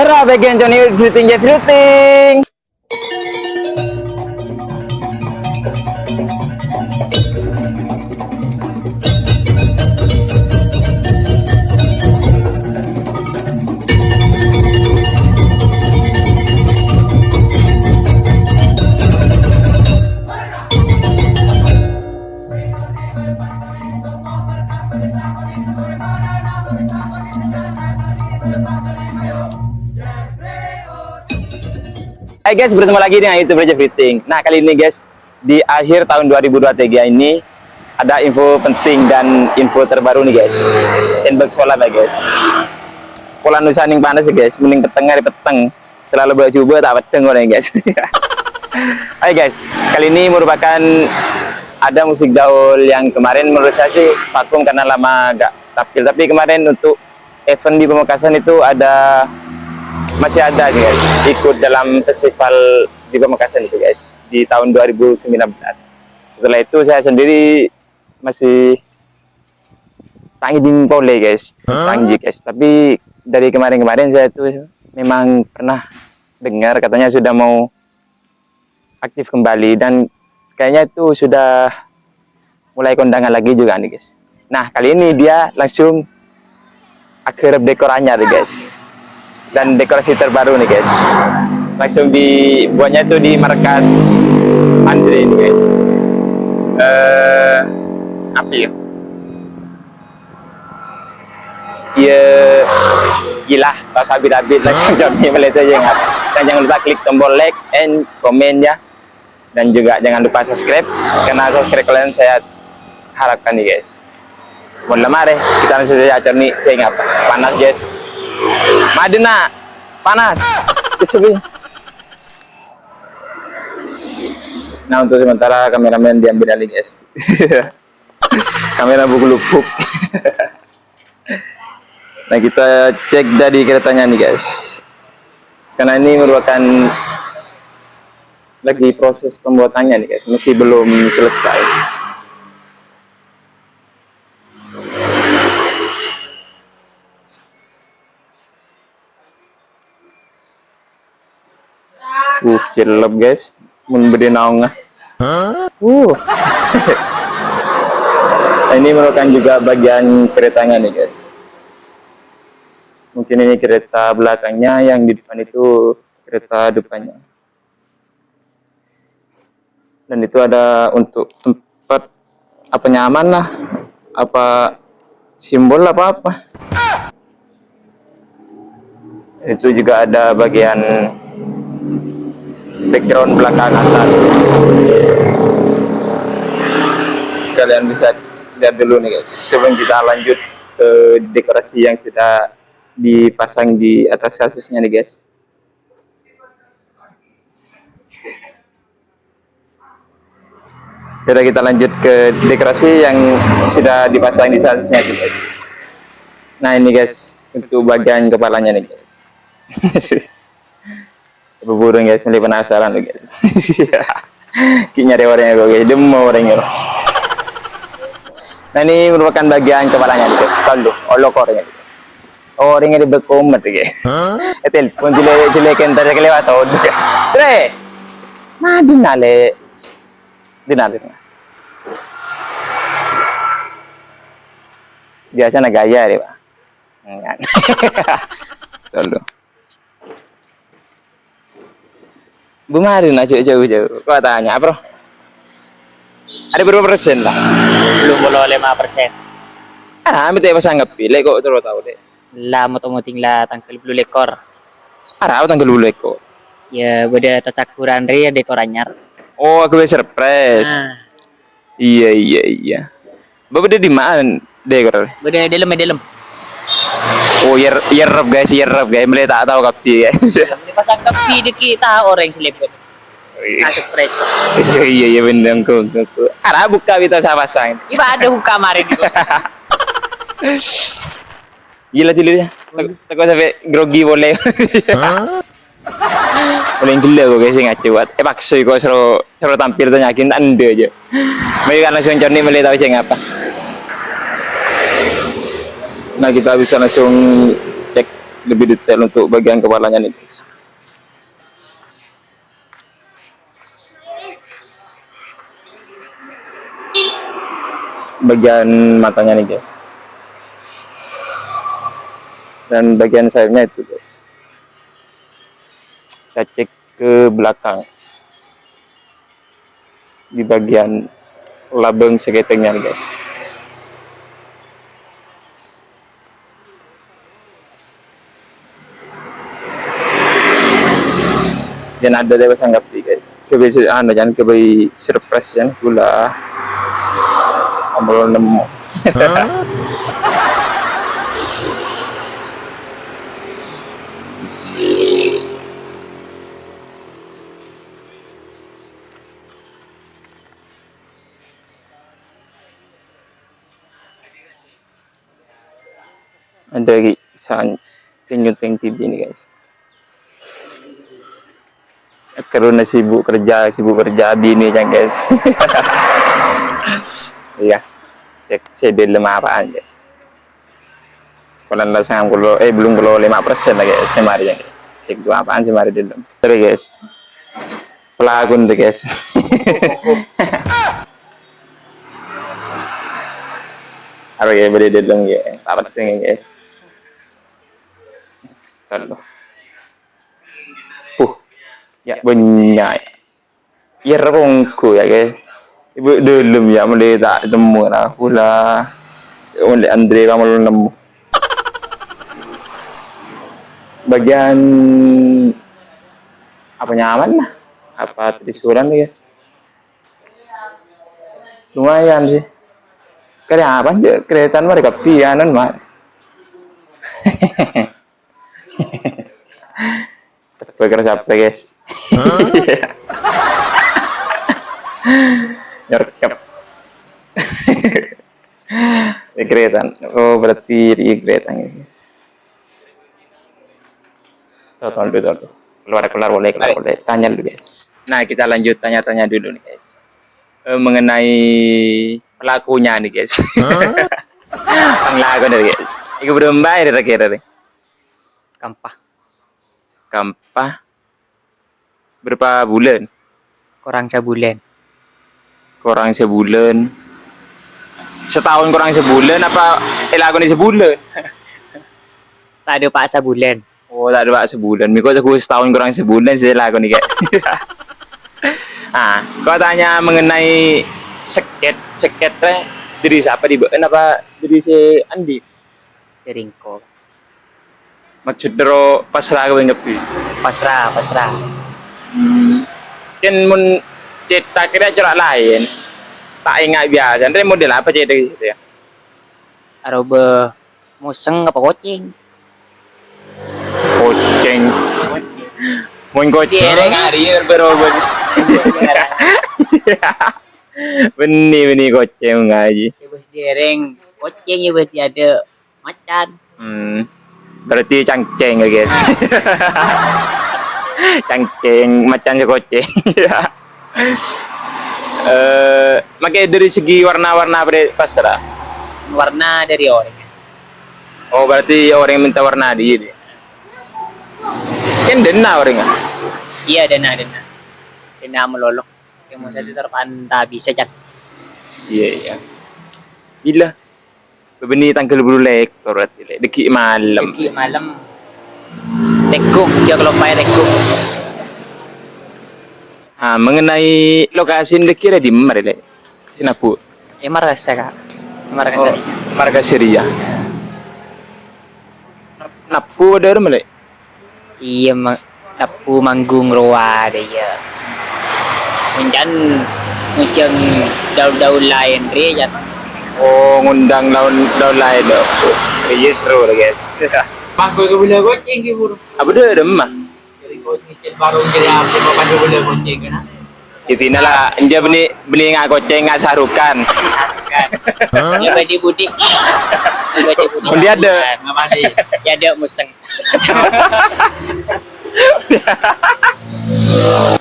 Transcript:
Hara bagian Johnny fruiting ya fruiting. Hai guys, bertemu lagi dengan YouTube Raja Fitting. Nah, kali ini guys, di akhir tahun 2023 ini ada info penting dan info terbaru nih guys. Inbox sekolah ya guys. Pola nusaning panas ya guys, mending peteng hari peteng. Selalu bawa coba tak peteng orang guys. Hai guys, kali ini merupakan ada musik gaul yang kemarin menurut saya sih vakum karena lama gak tampil. Tapi kemarin untuk event di Pamekasan itu ada masih ada nih guys, ikut dalam festival di Pamekasan itu guys di tahun 2019. Setelah itu saya sendiri masih tangi pole guys, tangi guys. Tapi dari kemarin-kemarin saya itu memang pernah dengar katanya sudah mau aktif kembali dan kayaknya itu sudah mulai kondangan lagi juga nih guys. Nah, kali ini dia langsung akhir dekorannya nih guys. Dan dekorasi terbaru nih guys, langsung dibuatnya tuh di markas Andre ini guys. Apa ya? Ya gila, pas habis-habis langsung Johnny Malaysia jangan. Dan jangan lupa klik tombol like and comment ya. Dan juga jangan lupa subscribe, karena subscribe kalian saya harapkan nih guys. Mau lama deh, kita langsung saja acara nih kayak apa? Panas guys. Madena panas sepi. Nah, untuk sementara kameramen diambil alih guys. Kamera buku-lupuk. Nah, kita cek dari keretanya nih guys, karena ini merupakan lagi proses pembuatannya nih guys, masih belum selesai. Cilep guys, mun bede naong. Ini merupakan juga bagian keretanya nih guys. Mungkin ini kereta belakangnya, yang di depan itu kereta depannya. Dan itu ada untuk tempat apa nyaman lah, apa simbol apa-apa. Itu juga ada bagian background belakang atas. Kalian bisa lihat dulu nih guys, sebelum kita lanjut ke dekorasi yang sudah dipasang di atas sasisnya nih guys. Jadi kita lanjut ke dekorasi yang sudah dipasang di sasisnya nih guys. Nah, ini guys untuk bagian kepalanya nih guys. Burung guys, mulai penasaran loh guys. Kayaknya nyari orangnya gue guys, dia mau orangnya loh. Nah, ini merupakan bagian kepalanya nih guys. Kalau olok orangnya guys. Orangnya di berkomet guys. Telepon jelek entar kelewat tau dia. Tre, nah dinale. Biasa gaya deh pak. Tolong. Bumarin aja jauh-jauh. Kok tanya, bro? Ada berapa persen lah? Belum 5%. Ah, minta pasang ngepi. Kok terus tahu deh. Lah motomoting lah tangkel bulu lekor. Arah tanggal dulu eko. Ya beda tacakuran re dekor anyar. Oh, aku bisa surprise. Nah, Iya. Bapak dia di mana dekor? beda dalam. Oh, yerep guys. Mulai tak tahu kapi guys. Ini pasang kapi di kita orang seliput. Nah, surprise. Iya bener aku. Arah buka kita saya pasang. Iba ada buka kemarin itu. Gila ya. Takut sampai grogi boleh. Boleh gila kok guys ngaco buat. Paksa kok seru tampil tanyakin anda aja. Mereka langsung cari mulai tahu sih ngapa. Nah, kita bisa langsung cek lebih detail untuk bagian kepalanya nih guys. Bagian matanya nih guys, dan bagian sayapnya itu guys. Kita cek ke belakang di bagian labeng seketengnya nih guys. Dan ada dewa sanggap nih guys. Kebiasaan jangan kebai surprise ya gula ambil nemu. Ada lagi saan ting TV nih guys. Karena sibuk kerja bini kan guys. Iya, cek schedule apaan guys. Kalau lasang belum 5% lagi semari ya guys. Cek dua apaan semari dulu. Terus guys, pelagun tuh guys. Harus ya beri dulu ya, apa penting guys. Lalu, ya banyak. Ya rongku ya guys. Ibu dulu ya mulai tak temu lah pula. Oleh Andre kamu nemu. Bagian apa nyaman lah? Apa trisuran nih guys? Lumayan sih. Kayak apa aja kereta mereka pianan mah. Bergerak capek guys. Nyorkep. Kereta. Oh berarti di kereta ini. Tuh. Keluar boleh. Tanya dulu guys. Nah kita lanjut tanya-tanya dulu nih guys. Mengenai pelakunya nih guys. Pelaku nih guys. Iku belum bayar kira-kira nih. Kampah. Berapa bulan? Kurang sebulan. Setahun kurang sebulan apa laku nih sebulan? Tak ada pak sebulan. Oh tak ada pak sebulan. Miko aku setahun kurang sebulan sih laku nih guys. Ah, kau tanya mengenai seketnya dari siapa di apa dari si Andi? Jeringko. Maksudnya pasrah ke ngepi. Pasrah. Kan mun cetak kira corak lain. Tak ingat biasa. Nanti model apa cetak gitu ya? Aroba museng apa kucing? Kucing. Mun kucing hari berobot. Benih kucing ngaji. Bos dereng kucing ya berarti ada macan. Berarti cangceng ya guys. Cangceng macan kucing. Makanya dari segi warna-warna pasrah. Warna dari orang. Oh berarti orang yang minta warna dia. Kan dena orangnya. Iya dena. Dena melolok. Yang mau saya terpantau bisa cat. Iya. Gila. Benih tanggal berulek berarti deki malam. Tekuk, dia kalau pakai tekuk. Mengenai lokasi deki ada di mana deh? Sinapu. Margasatwa kak. Margasatwa. Napu ada mana? Iya napu manggung roa dia. Menjan nguceng daun-daun lain dia. Oh ngundang daun lain dong. Iya seru lah guys. Bangku ke boleh kucing ke buru. Apa dia ada mah? Jadi kau sedikit baru jadi apa makan ke boleh kucing kan? Itu lah, dia beli nggak goceng nggak sarukan. Dia beli budik. Dia ada. Ya ada museng.